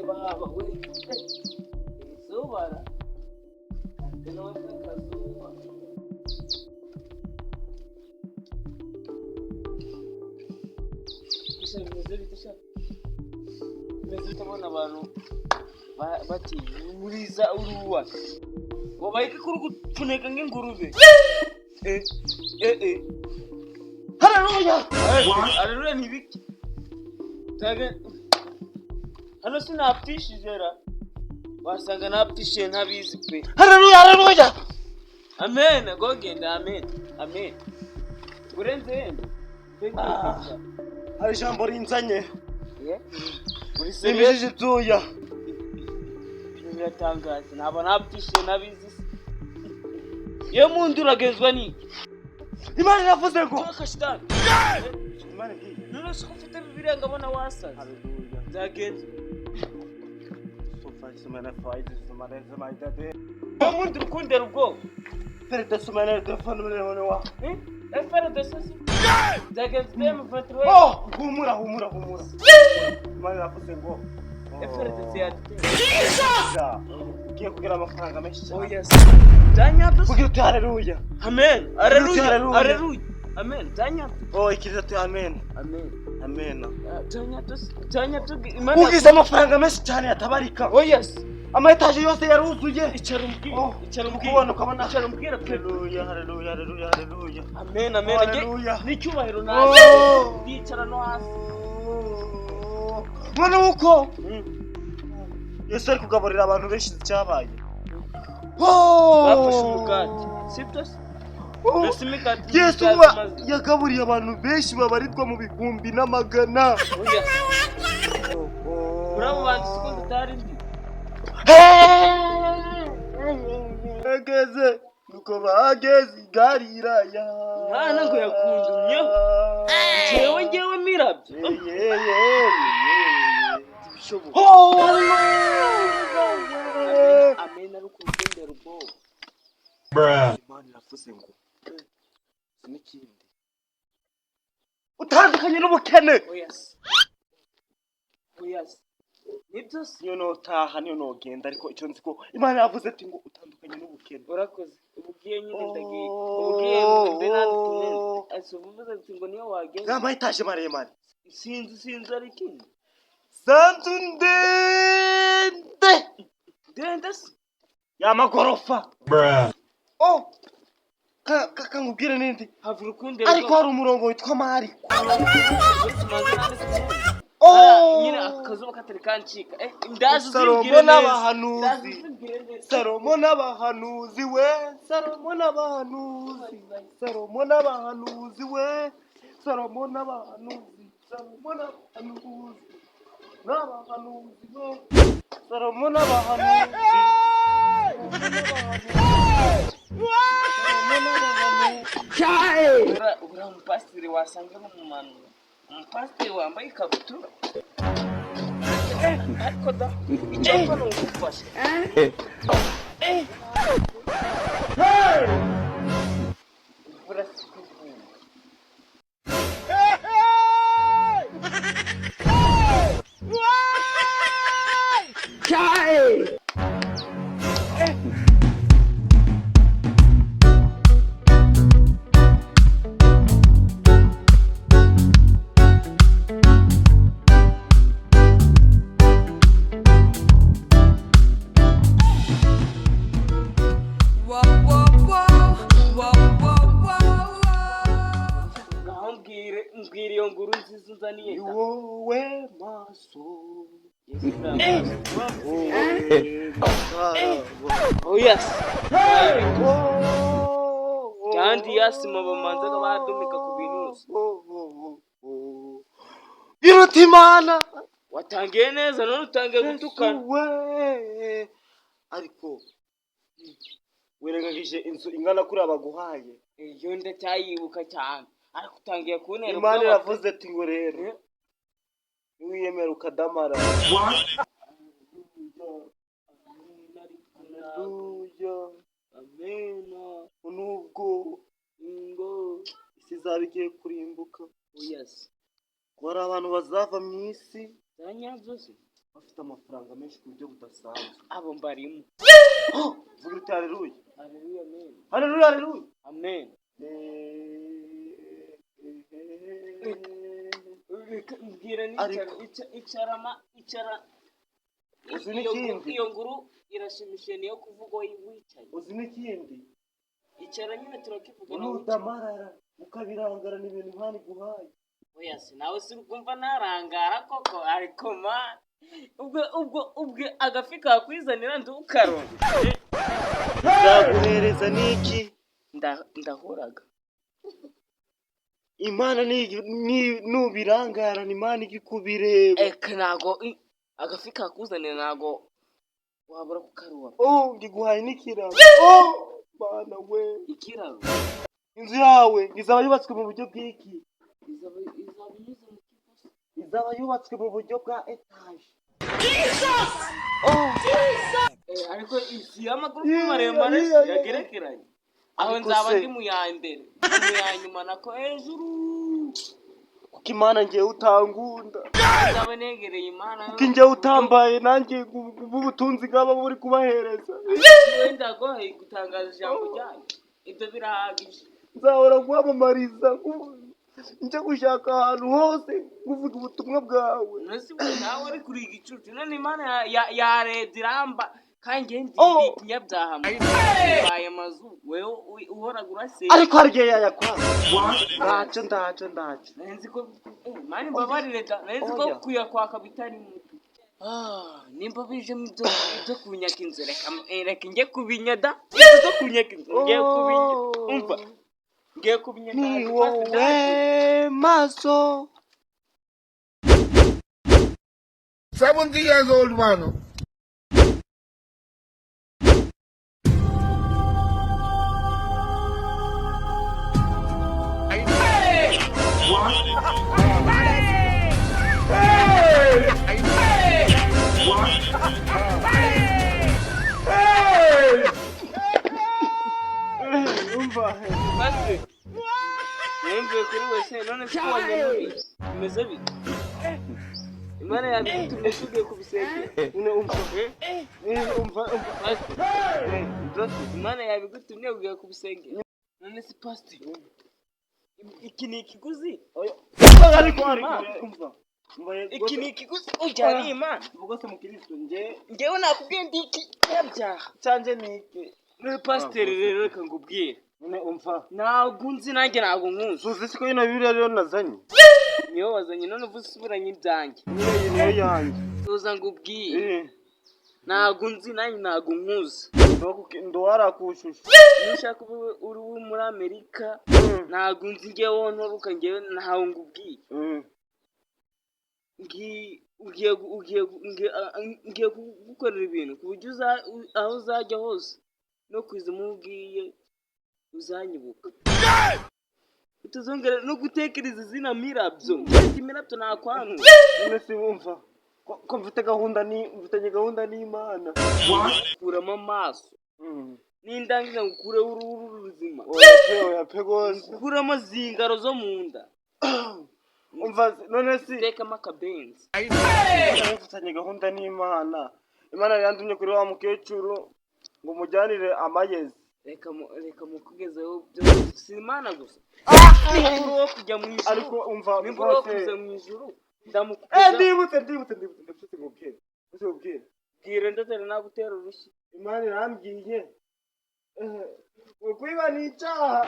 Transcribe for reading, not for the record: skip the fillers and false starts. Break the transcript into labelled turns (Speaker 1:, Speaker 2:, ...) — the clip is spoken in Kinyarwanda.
Speaker 1: baba we izuba rinonze akazuba isha bimeze bite sha bimeze utabona abantu bati muriza uruwa ngo bayike kuri gupfuneka nk'ingurube haleluya nibiki tage hano sinapfishije ra wasanga napfishiye ntabizi pe haleluya amen gogenda amen urenze
Speaker 2: hari ijambo rinzanye
Speaker 1: muri
Speaker 2: nimijije tuya
Speaker 1: biratangaje naba napfishiye ntabizi iyo mundu uragezwa niki
Speaker 2: Imana iravuze ngo
Speaker 1: akashitani
Speaker 2: Imana ngiye
Speaker 1: none se ufite birenga bona wasaze
Speaker 2: haleluya
Speaker 1: zagenze
Speaker 2: Sumana faide sumana zamaida de
Speaker 1: mundu rukundera ubwo
Speaker 2: Ferete sumana de fanumene wa
Speaker 1: efere de sasi zagenze dem fatro
Speaker 2: humura Imana iravuze ngo
Speaker 1: efere de ziyate
Speaker 2: ugiye kugira amafaranga menshi cyane
Speaker 1: yes danyabyo
Speaker 2: kugira uti haleluya
Speaker 1: amen haleluya amen danyabyo
Speaker 2: ikiriza ati amen
Speaker 1: danyabyo
Speaker 2: ugize amafaranga menshi cyane yatabarika
Speaker 1: yes
Speaker 2: ama etaje yose yaruzuye
Speaker 1: icara
Speaker 2: ukubona ukabona
Speaker 1: umbwira
Speaker 2: haleluya
Speaker 1: amen n'icyubahiro naje ndicara no hasi
Speaker 2: none uko Yesu ari kugaburira abantu benshi cyabaye
Speaker 1: bafashe umugati sibyo
Speaker 2: Yesu yagaburiye abantu benshi babarirwa mu bihumbi n'amagana
Speaker 1: urabo bandi siko ndutari ndi
Speaker 2: ageze nuko bageze Galilaya
Speaker 1: mwana ngo yakundumye ngewe mirabyo amen arukundera ubwoba
Speaker 2: Imana iravuze ngo n'ikindi utandukanye n'ubukene
Speaker 1: yes nibyo
Speaker 2: niyo notaha niyo nogenda ariko icyo nzi ko Imana yavuze ati ngo utandukanye n'ubukene
Speaker 1: urakoze ubugiye nyine ndagiye ubugiye mbe nanditse asuvuze ati ngo niyo wagenda
Speaker 2: ngama itaje maremare
Speaker 1: sinzi ari kindi
Speaker 2: sanzu ndende y'amagorofa kakangubwire nindi
Speaker 1: havura ukundi
Speaker 2: ariko hari umurongo witwa Mariko
Speaker 1: nyine akazuba katari kancika ndazi
Speaker 2: Salomo n'abahanuzi we
Speaker 1: ura umupasiteri wasanga n'umumanu umupasiteri wambaye ikabutura ariko da icyo ni ugufasha mbwira iyo nguru nziza uzaniye
Speaker 2: wowe maso
Speaker 1: yes kandi yasima bamanzaga badumika ku bintu
Speaker 2: iruta Imana
Speaker 1: watangiye neza none utangiye gutukana
Speaker 2: ariko wirengagije inzu ingana kuri abaguhaye
Speaker 1: iyo ndacyayibuka cyane ariko utangiye kunera
Speaker 2: Imana iravuze ati ngo rero niwiyemera ukadamara
Speaker 1: amena
Speaker 2: nubwo isi izaba igiye kurimbuka
Speaker 1: yes
Speaker 2: ko hari abantu bazava mu isi
Speaker 1: zanyabyose
Speaker 2: bafite amafaranga menshi ku buryo budasanzwe.
Speaker 1: abo mbarimo.
Speaker 2: Vuga uti haleluya.
Speaker 1: Haleluya, amen.
Speaker 2: Haleluya, haleluya.
Speaker 1: Amen. Mbwira icara.
Speaker 2: Uzi n'ikindi?
Speaker 1: Iyo nguru irashimishije niyo kuvuga wicaye.
Speaker 2: Uzi n'ikindi?
Speaker 1: Icara nyine turakivuga
Speaker 2: nawe udamarara ukabirangara n'ibintu Imana iguhaye.
Speaker 1: Oya nawe si ukumva narangara koko ariko ma ubwo agafi kakwizanira ndukaronde.
Speaker 2: Nzaguhereza n'iki?
Speaker 1: Ndahoraga.
Speaker 2: Imana nubirangarana Imana igikubireba.
Speaker 1: Ntago agafi kakuzanira ntago wabura kukaruba.
Speaker 2: Ngiguhaye n'ikiraro. Bana we.
Speaker 1: Ikiraro.
Speaker 2: Inzu yawe izaba yubatswe mu buryo bw'iki? Izaba yubatswe mu buryo bwa etage.
Speaker 1: Ariko isi y'amaguru maremare yagerekeranye. Aho nzaba ndi mu ya mbere, mu ya nyuma nako hejuru.
Speaker 2: Kuko Imana ngiye utangunda.
Speaker 1: Nzaba negereye Imana.
Speaker 2: Kuko ngiye utambaye nanjye ubutunzi ngaba buri kubahereza.
Speaker 1: Wenda gohe gutangaza ijambo ryanyu. Ibyo birahagije.
Speaker 2: Nzahora guhamamariza njya gushaka ahantu hose kuvuga ubutumwa bwawe.
Speaker 1: Nasi nawe ari kuri igicucu. None Imana yarebye iramba. Kandi ndi ikinyabyaha mbaye amazu wewe uhoragura se
Speaker 2: ariko harye yayakwa ndaco
Speaker 1: nenzi ko mani babarire da nenzi ko kuyakwaka bitari mutu nimba bije byo kunyaka inzu reka nge kubinyada byo kunyaka inzu nge kubinya umva nge kubinya
Speaker 2: ni wowe maso
Speaker 3: 70 years old man.
Speaker 1: kuri wese none se wanyamuri imeze bite Imana yabitumye tugiye kubisenge umva Imana yabigutumye ugiye kubisenge none se pastor iki ni ikiguzi
Speaker 2: ariko umva
Speaker 1: iki ni ikiguzi ujyana Imana
Speaker 2: ubwo se mu Kristo
Speaker 1: ngewe nakubwiye ndi iki yabyaha
Speaker 2: cyanje ni iki
Speaker 1: pastor rero reka ngubwire
Speaker 2: none umva
Speaker 1: ntabwo nzi nanjye ntabwo nkuzi
Speaker 2: uzi siko ino Bibiliya rero nazanye
Speaker 1: niyo wazanye none uvuze usubiranye ibyanjye
Speaker 2: niyo yanjye
Speaker 1: tuza ngubwire ntabwo nzi nanjye ntabwo nkuzi
Speaker 2: ndwarakushusha
Speaker 1: nushaka uri muri Amerika ntabwo nzi ngewe ntoruka ngewe ntawe ngubwiye ngiye gukorera ibintu ku buryo aho uzajya hose no kwiza umubwiye uzanyibuka utazongera no gutekereza izina mirabyo ngende mirabyo nakwantu
Speaker 2: none se wumva ko mfite gahunda n'Imana
Speaker 1: kuramo amaso n'indangiza ngukure uruhu ruzima
Speaker 2: oya pe gose
Speaker 1: kuramo zingaro zo mu nda
Speaker 2: umva none se
Speaker 1: tekamo akabenzi
Speaker 2: mfitanye gahunda n'Imana Imana yandumye kuri wa mukecuru ngo mujyanire amayezi
Speaker 1: reka mukugezeho byo si Imana gusa wo kujya mu ijuru
Speaker 2: ariko umva
Speaker 1: wo kujya mu ijuru ndamukugeza
Speaker 2: ndibutse ngubwire
Speaker 1: bwire ndetse nagutera urushyi
Speaker 2: Imana irambwiye ukwiba ni icyaha